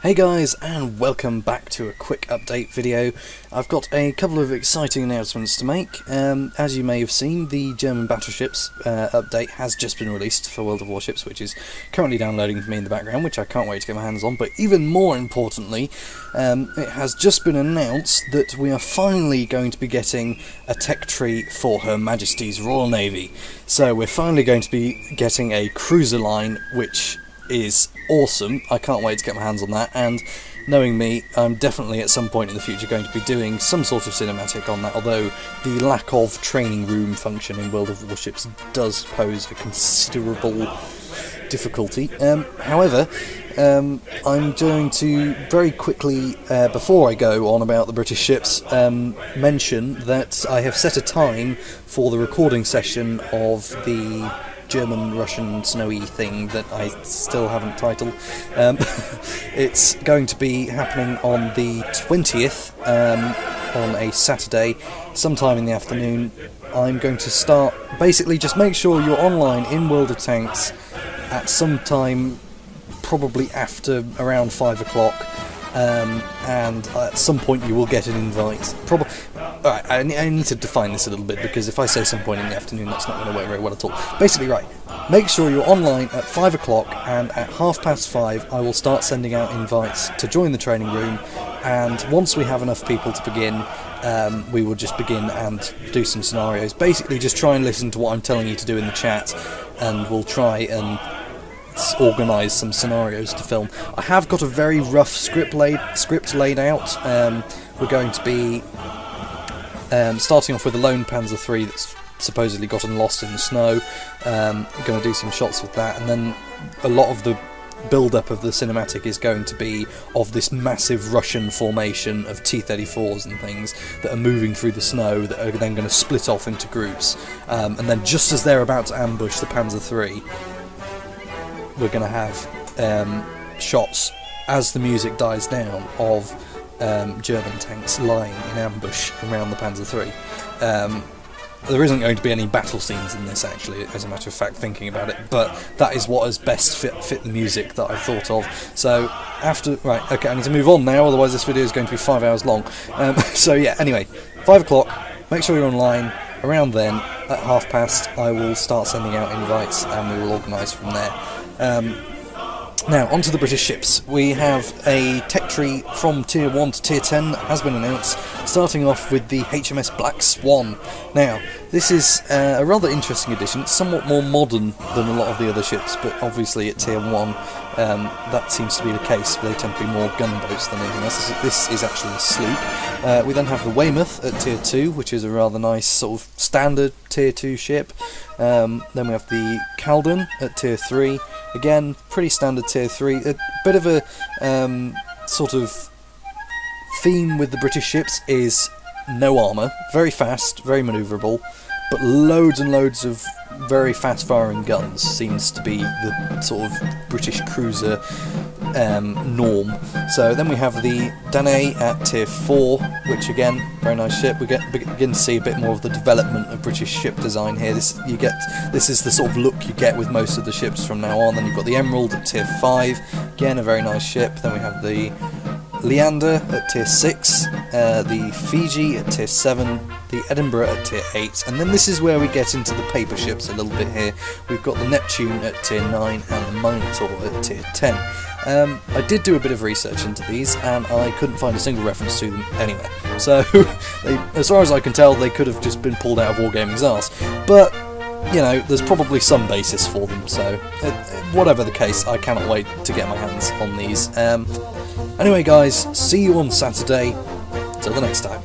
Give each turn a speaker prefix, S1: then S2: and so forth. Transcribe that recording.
S1: Hey guys, and welcome back to a quick update video. I've got a couple of exciting announcements to make. As you may have seen, the German battleships update has just been released for World of Warships, which is currently downloading for me in the background, which I can't wait to get my hands on. But even more importantly, it has just been announced that we are finally going to be getting a tech tree for Her Majesty's Royal Navy. So we're finally going to be getting a cruiser line, which is awesome. I can't wait to get my hands on that, and knowing me, I'm definitely at some point in the future going to be doing some sort of cinematic on that, although the lack of training room function in World of Warships does pose a considerable difficulty. However, I'm going to very quickly, before I go on about the British ships, mention that I have set a time for the recording session of the German-Russian snowy thing that I still haven't titled. It's going to be happening on the 20th, on a Saturday, sometime in the afternoon. I'm going to start, basically just make sure you're online in World of Tanks at some time, probably after around 5 o'clock, and at some point you will get an invite. Alright, I need to define this a little bit, because if I say some point in the afternoon, that's not going to work very well at all. Basically, right, make sure you're online at 5 o'clock, and at 5:30 I will start sending out invites to join the training room, and once we have enough people to begin, we will just begin and do some scenarios. Basically, just try and listen to what I'm telling you to do in the chat, and we'll try and organise some scenarios to film. I have got a very rough script laid out. We're going to be starting off with a lone Panzer III that's supposedly gotten lost in the snow. Going to do some shots with that, and then a lot of the build-up of the cinematic is going to be of this massive Russian formation of T-34s and things that are moving through the snow, that are then going to split off into groups, and then just as they're about to ambush the Panzer III, we're going to have shots as the music dies down of German tanks lying in ambush around the Panzer III. There isn't going to be any battle scenes in this, actually, as a matter of fact, thinking about it, but that is what has best fit the music that I've thought of. So, right, okay, I need to move on now, otherwise this video is going to be 5 hours long. So yeah, anyway, 5 o'clock, make sure you're online. Around then, at 5:30, I will start sending out invites, and we will organise from there. Now, onto the British ships. We have a tech tree from Tier 1 to Tier 10 that has been announced, starting off with the HMS Black Swan. Now, this is a rather interesting addition. It's somewhat more modern than a lot of the other ships, but obviously at Tier 1 that seems to be the case. They tend to be more gunboats than anything else. This is actually a sloop. We then have the Weymouth at Tier 2, which is a rather nice sort of standard Tier 2 ship. Then we have the Caldon at Tier 3. Again, pretty standard Tier 3. A bit of a sort of theme with the British ships is no armour, very fast, very manoeuvrable, but loads and loads of very fast-firing guns seems to be the sort of British cruiser norm. So then we have the Danae at Tier 4, which again, very nice ship. We begin to see a bit more of the development of British ship design here. This is the sort of look you get with most of the ships from now on. Then you've got the Emerald at Tier 5, again a very nice ship. Then we have the Leander at Tier 6, the Fiji at Tier 7, the Edinburgh at Tier 8, and then this is where we get into the paper ships a little bit here. We've got the Neptune at Tier 9 and the Minotaur at Tier 10. I did do a bit of research into these, and I couldn't find a single reference to them anywhere. So, as far as I can tell, they could have just been pulled out of Wargaming's arse. But, you know, there's probably some basis for them, so whatever the case, I cannot wait to get my hands on these. Anyway guys, see you on Saturday. Till the next time.